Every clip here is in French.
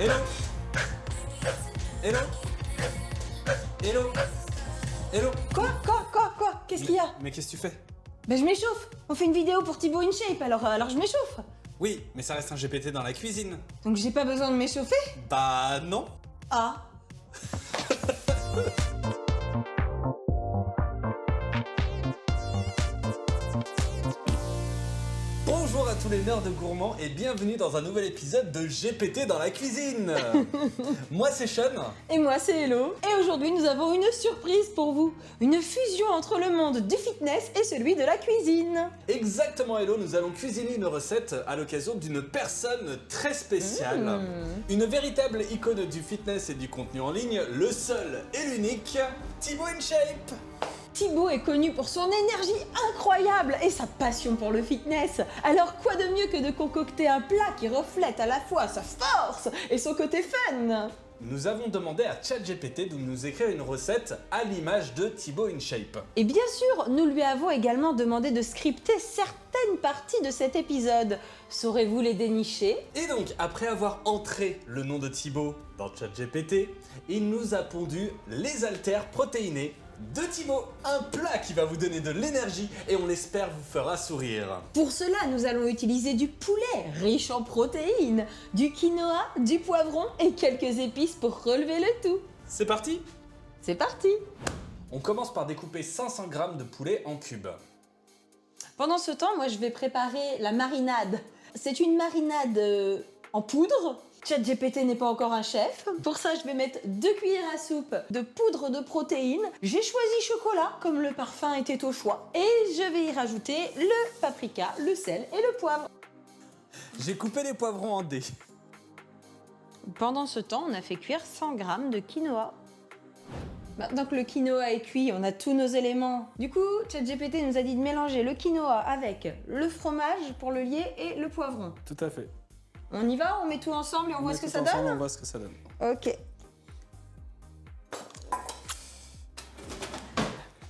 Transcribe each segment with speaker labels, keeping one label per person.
Speaker 1: Hello. Hello. Hello. Hello.
Speaker 2: Quoi Qu'est-ce qu'il y a?
Speaker 1: Mais qu'est-ce que tu fais?
Speaker 2: Ben je m'échauffe. On fait une vidéo pour Thibaut InShape, alors je m'échauffe.
Speaker 1: Oui, mais ça reste un GPT dans la cuisine.
Speaker 2: Donc j'ai pas besoin de m'échauffer?
Speaker 1: Bah non.
Speaker 2: Ah.
Speaker 1: Bonjour à tous les nerds gourmands et bienvenue dans un nouvel épisode de GPT dans la cuisine. Moi c'est Sean.
Speaker 2: Et moi c'est Hello. Et aujourd'hui nous avons une surprise pour vous. Une fusion entre le monde du fitness et celui de la cuisine.
Speaker 1: Exactement Hello, nous allons cuisiner une recette à l'occasion d'une personne très spéciale. Une véritable icône du fitness et du contenu en ligne, le seul et l'unique Thibaut InShape.
Speaker 2: Thibaut est connu pour son énergie incroyable et sa passion pour le fitness. Alors quoi de mieux que de concocter un plat qui reflète à la fois sa force et son côté fun?
Speaker 1: Nous avons demandé à ChatGPT de nous écrire une recette à l'image de Thibaut InShape.
Speaker 2: Et bien sûr, nous lui avons également demandé de scripter certaines parties de cet épisode. Saurez-vous les dénicher?
Speaker 1: Et donc, après avoir entré le nom de Thibaut dans ChatGPT, il nous a pondu les haltères protéinés de Thibaut, un plat qui va vous donner de l'énergie et on l'espère vous fera sourire.
Speaker 2: Pour cela, nous allons utiliser du poulet riche en protéines, du quinoa, du poivron et quelques épices pour relever le tout.
Speaker 1: C'est parti?
Speaker 2: C'est parti!
Speaker 1: On commence par découper 500 g de poulet en cubes.
Speaker 2: Pendant ce temps, moi je vais préparer la marinade. C'est une marinade en poudre. ChatGPT n'est pas encore un chef. Pour ça, je vais mettre 2 cuillères à soupe de poudre de protéines. J'ai choisi chocolat, comme le parfum était au choix. Et je vais y rajouter le paprika, le sel et le poivre.
Speaker 1: J'ai coupé les poivrons en dés.
Speaker 2: Pendant ce temps, on a fait cuire 100 g de quinoa. Maintenant que le quinoa est cuit, on a tous nos éléments. Du coup, ChatGPT nous a dit de mélanger le quinoa avec le fromage pour le lier et le poivron.
Speaker 1: Tout à fait.
Speaker 2: On y va, on met tout ensemble et on voit ce que ça donne?
Speaker 1: On voit ce que ça donne.
Speaker 2: Ok.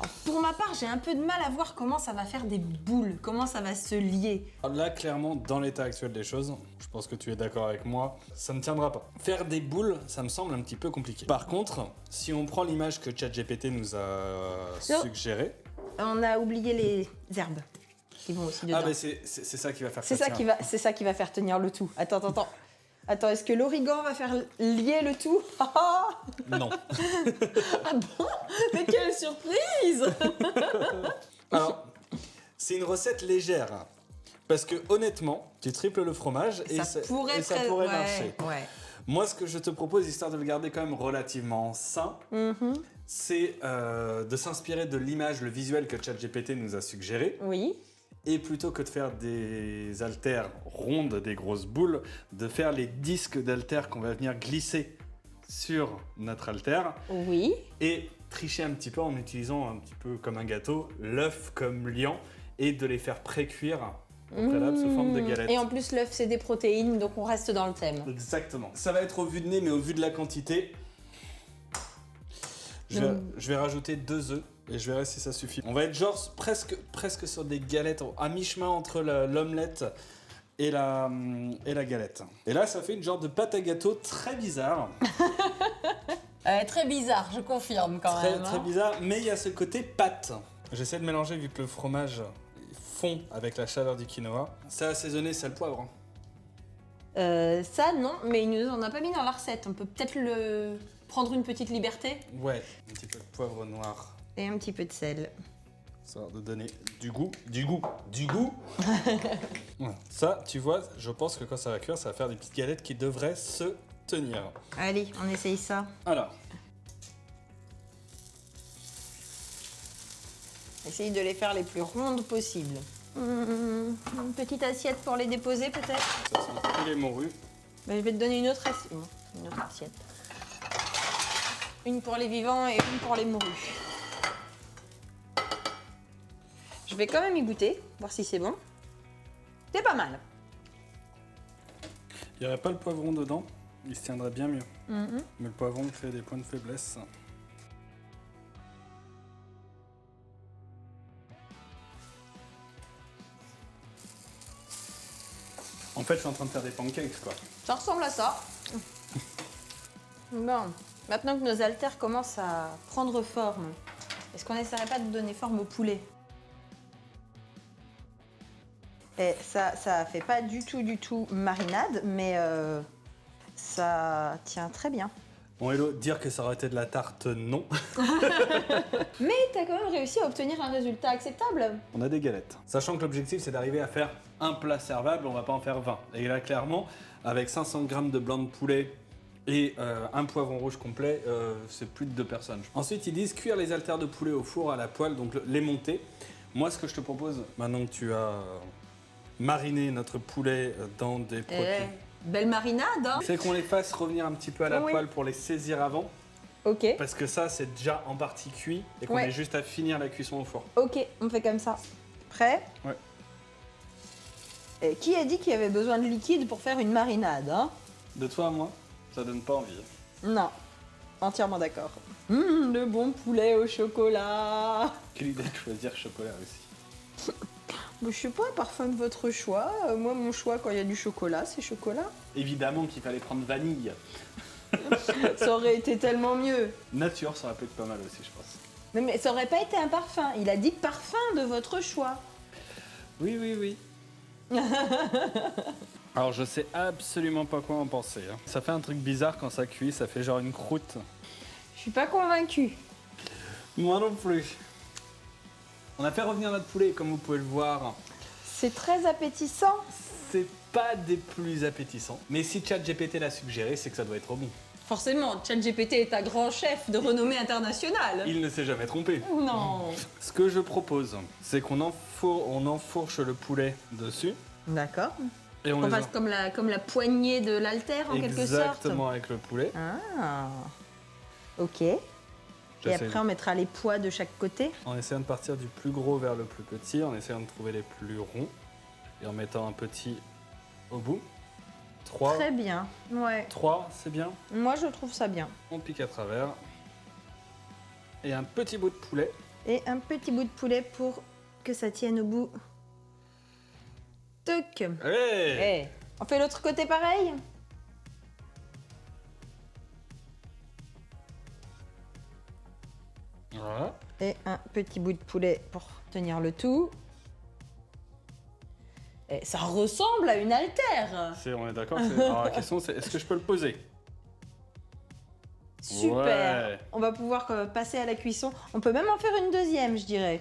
Speaker 2: Alors, pour ma part, j'ai un peu de mal à voir comment ça va faire des boules, comment ça va se lier.
Speaker 1: Là, clairement, dans l'état actuel des choses, je pense que tu es d'accord avec moi, ça ne tiendra pas. Faire des boules, ça me semble un petit peu compliqué. Par contre, si on prend l'image que ChatGPT nous a suggérée...
Speaker 2: On a oublié les herbes qui vont aussi dedans.
Speaker 1: Ah, mais c'est ça qui va faire
Speaker 2: C'est ça qui va faire tenir le tout. Attends. Attends, est-ce que l'origan va faire lier le tout?
Speaker 1: Non.
Speaker 2: Ah bon? Mais quelle surprise!
Speaker 1: Alors, c'est une recette légère. Parce que honnêtement, tu triples le fromage et ça pourrait marcher.
Speaker 2: Ouais.
Speaker 1: Moi, ce que je te propose, histoire de le garder quand même relativement sain, c'est de s'inspirer de l'image, le visuel que ChatGPT nous a suggéré.
Speaker 2: Oui.
Speaker 1: Et plutôt que de faire des haltères rondes, des grosses boules, de faire les disques d'haltères qu'on va venir glisser sur notre haltère.
Speaker 2: Oui.
Speaker 1: Et tricher un petit peu en utilisant un petit peu comme un gâteau, l'œuf comme liant et de les faire pré-cuire au préalable sous forme de galettes.
Speaker 2: Et en plus, l'œuf, c'est des protéines, donc on reste dans le thème.
Speaker 1: Exactement. Ça va être au vu de nez, mais au vu de la quantité, je vais rajouter 2 œufs et je verrai si ça suffit. On va être genre presque sur des galettes, à mi-chemin entre l'omelette et la galette. Et là, ça fait une genre de pâte à gâteau très bizarre.
Speaker 2: Très bizarre, je confirme quand même.
Speaker 1: Très bizarre, mais il y a ce côté pâte. J'essaie de mélanger vu que le fromage fond avec la chaleur du quinoa. Ça assaisonné, sel, poivre.
Speaker 2: Ça, non, mais il nous en a pas mis dans la recette. On peut peut-être prendre une petite liberté.
Speaker 1: Ouais, un petit peu de poivre noir.
Speaker 2: Et un petit peu de sel.
Speaker 1: Ça va de donner du goût. Voilà. Ça, tu vois, je pense que quand ça va cuire, ça va faire des petites galettes qui devraient se tenir.
Speaker 2: Allez, on essaye ça.
Speaker 1: Alors.
Speaker 2: Essaye de les faire les plus rondes possibles. Une petite assiette pour les déposer peut-être?
Speaker 1: Ça, c'est les morues.
Speaker 2: Ben, je vais te donner une autre assiette. Une pour les vivants et une pour les morues. Je vais quand même y goûter, voir si c'est bon. C'est pas mal.
Speaker 1: Il n'y aurait pas le poivron dedans, il se tiendrait bien mieux. Mais le poivron crée des points de faiblesse. En fait, je suis en train de faire des pancakes, quoi.
Speaker 2: Ça ressemble à ça. Bon, maintenant que nos haltères commencent à prendre forme, est-ce qu'on n'essaierait pas de donner forme au poulet? Et ça fait pas du tout marinade, mais ça tient très bien.
Speaker 1: Bon Hello, dire que ça aurait été de la tarte, non.
Speaker 2: Mais t'as quand même réussi à obtenir un résultat acceptable.
Speaker 1: On a des galettes. Sachant que l'objectif c'est d'arriver à faire un plat servable, on va pas en faire 20. Et là clairement, avec 500 grammes de blanc de poulet et un poivron rouge complet, c'est plus de 2 personnes. Ensuite ils disent cuire les haltères de poulet au four à la poêle, donc les monter. Moi ce que je te propose, maintenant que tu as mariné notre poulet dans des produits,
Speaker 2: Belle marinade, hein?
Speaker 1: c'est qu'on les fasse revenir un petit peu à la
Speaker 2: Oui.
Speaker 1: poêle pour les saisir avant.
Speaker 2: Ok,
Speaker 1: Parce que ça, c'est déjà en partie cuit et qu'on
Speaker 2: Ouais.
Speaker 1: est juste à finir la cuisson au four.
Speaker 2: ok, on fait comme ça. Prêt?
Speaker 1: Ouais.
Speaker 2: Et qui a dit qu'il y avait besoin de liquide pour faire une marinade, hein?
Speaker 1: De toi à moi, ça donne pas envie.
Speaker 2: Non, entièrement d'accord. Le bon poulet au chocolat.
Speaker 1: Quelle idée de choisir chocolat aussi.
Speaker 2: Je sais pas, parfum de votre choix. Moi, mon choix, quand il y a du chocolat, c'est chocolat.
Speaker 1: Évidemment qu'il fallait prendre vanille.
Speaker 2: Ça aurait été tellement mieux.
Speaker 1: Nature, ça aurait pu être pas mal aussi, je pense.
Speaker 2: Non, mais ça aurait pas été un parfum. Il a dit parfum de votre choix.
Speaker 1: Oui, oui, oui. Alors, je sais absolument pas quoi en penser. Hein. Ça fait un truc bizarre quand ça cuit, ça fait genre une croûte.
Speaker 2: Je suis pas convaincue.
Speaker 1: Moi non plus. On a fait revenir notre poulet, comme vous pouvez le voir.
Speaker 2: C'est très appétissant.
Speaker 1: C'est pas des plus appétissants. Mais si ChatGPT l'a suggéré, c'est que ça doit être bon.
Speaker 2: Forcément, ChatGPT est un grand chef de renommée internationale.
Speaker 1: Il ne s'est jamais trompé.
Speaker 2: Non.
Speaker 1: Ce que je propose, c'est qu'on enfourche le poulet dessus.
Speaker 2: D'accord.
Speaker 1: Et on
Speaker 2: On
Speaker 1: les
Speaker 2: fasse comme la poignée de l'haltère en quelque sorte.
Speaker 1: exactement avec le poulet.
Speaker 2: Ah. Ok. Et
Speaker 1: J'essaie
Speaker 2: après, on mettra les poids de chaque côté.
Speaker 1: En essayant de partir du plus gros vers le plus petit, en essayant de trouver les plus ronds et en mettant un petit au bout. 3,
Speaker 2: Très bien. Ouais.
Speaker 1: 3, c'est bien.
Speaker 2: Moi, je trouve ça bien.
Speaker 1: On pique à travers. Et un petit bout de poulet.
Speaker 2: Et un petit bout de poulet pour que ça tienne au bout. Toc.
Speaker 1: Allez
Speaker 2: Eh. On fait l'autre côté pareil?
Speaker 1: Voilà.
Speaker 2: Et un petit bout de poulet pour tenir le tout. Et ça ressemble à une haltère.
Speaker 1: On est d'accord. Alors la question c'est est-ce que je peux le poser?
Speaker 2: Super.
Speaker 1: Ouais.
Speaker 2: On va pouvoir passer à la cuisson. On peut même en faire une deuxième, je dirais.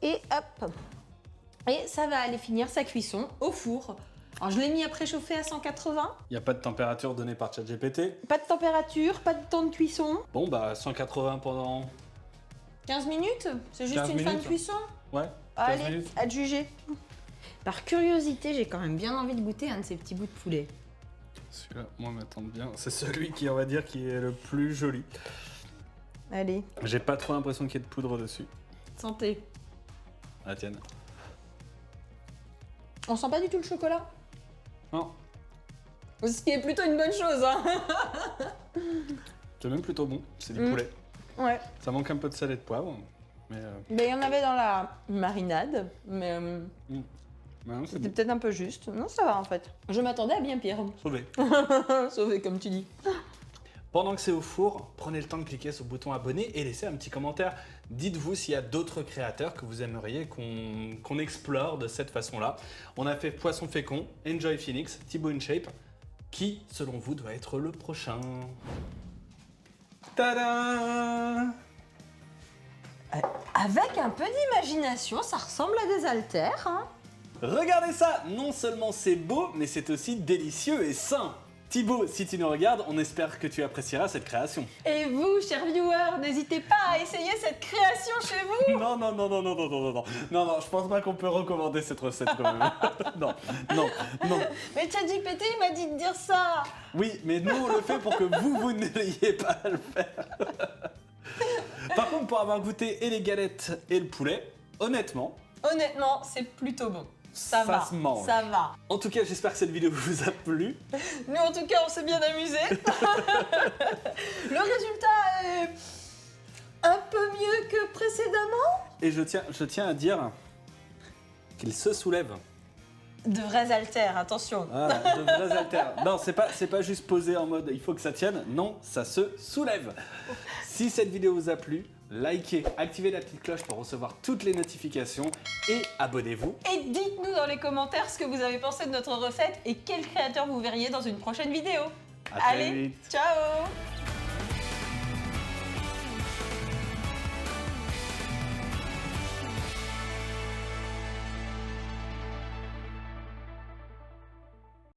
Speaker 2: Et hop. Et ça va aller finir sa cuisson au four. Alors je l'ai mis à préchauffer à 180.
Speaker 1: Il n'y a pas de température donnée par ChatGPT.
Speaker 2: Pas de température, pas de temps de cuisson.
Speaker 1: Bon bah 180 pendant...
Speaker 2: 15 minutes. C'est juste
Speaker 1: 15
Speaker 2: une fin de
Speaker 1: minutes.
Speaker 2: cuisson.
Speaker 1: Ouais, 15
Speaker 2: Allez,
Speaker 1: minutes.
Speaker 2: à te juger. Par curiosité, j'ai quand même bien envie de goûter un de ces petits bouts de poulet.
Speaker 1: Celui-là, moi m'attend bien. C'est celui qui, on va dire, qui est le plus joli.
Speaker 2: Allez,
Speaker 1: J'ai pas trop l'impression qu'il y ait de poudre dessus.
Speaker 2: santé.
Speaker 1: La tienne.
Speaker 2: On sent pas du tout le chocolat.
Speaker 1: Non,
Speaker 2: Ce qui est plutôt une bonne chose, hein.
Speaker 1: c'est même plutôt bon. C'est du
Speaker 2: Mm.
Speaker 1: poulet.
Speaker 2: Ouais.
Speaker 1: Ça manque un peu de sel et de poivre. Mais
Speaker 2: Mais il y en avait dans la marinade, mais
Speaker 1: non, c'est
Speaker 2: c'était
Speaker 1: bon.
Speaker 2: peut-être un peu juste. Non, ça va en fait. Je m'attendais à bien pire.
Speaker 1: Sauvé.
Speaker 2: Sauvé comme tu dis.
Speaker 1: Pendant que c'est au four, prenez le temps de cliquer sur le bouton abonner et laissez un petit commentaire. Dites-vous s'il y a d'autres créateurs que vous aimeriez qu'on explore de cette façon-là. On a fait Poisson Fécond, Enjoy Phoenix, Thibaut InShape. Qui, selon vous, doit être le prochain? Tada!
Speaker 2: Avec un peu d'imagination, ça ressemble à des haltères, hein.
Speaker 1: Regardez ça! Non seulement c'est beau, mais c'est aussi délicieux et sain. Thibaut, si tu nous regardes, on espère que tu apprécieras cette création.
Speaker 2: Et vous, chers viewers, n'hésitez pas à essayer cette création chez vous.
Speaker 1: Non, non, non, non, non, non, non, non, non, non, non, je pense pas qu'on peut recommander cette recette quand même. Non, non, non.
Speaker 2: Mais ChatGPT m'a dit de dire ça.
Speaker 1: Oui, mais nous on le fait pour que vous n'ayez pas à le faire. Par contre, pour avoir goûté et les galettes et le poulet, honnêtement,
Speaker 2: Honnêtement, c'est plutôt bon. Ça va,
Speaker 1: se mange.
Speaker 2: ça va.
Speaker 1: En tout cas, j'espère que cette vidéo vous a plu.
Speaker 2: Nous, en tout cas, on s'est bien amusés. Le résultat est un peu mieux que précédemment.
Speaker 1: Et je tiens à dire qu'il se soulève.
Speaker 2: De vrais haltères, attention.
Speaker 1: Ah, de vrais haltères. Non, c'est pas juste posé en mode il faut que ça tienne. Non, ça se soulève. Si cette vidéo vous a plu, likez, activez la petite cloche pour recevoir toutes les notifications et abonnez-vous.
Speaker 2: Et dites-nous dans les commentaires ce que vous avez pensé de notre recette et quel créateur vous verriez dans une prochaine vidéo.
Speaker 1: À très
Speaker 2: Allez,
Speaker 1: vite.
Speaker 2: ciao!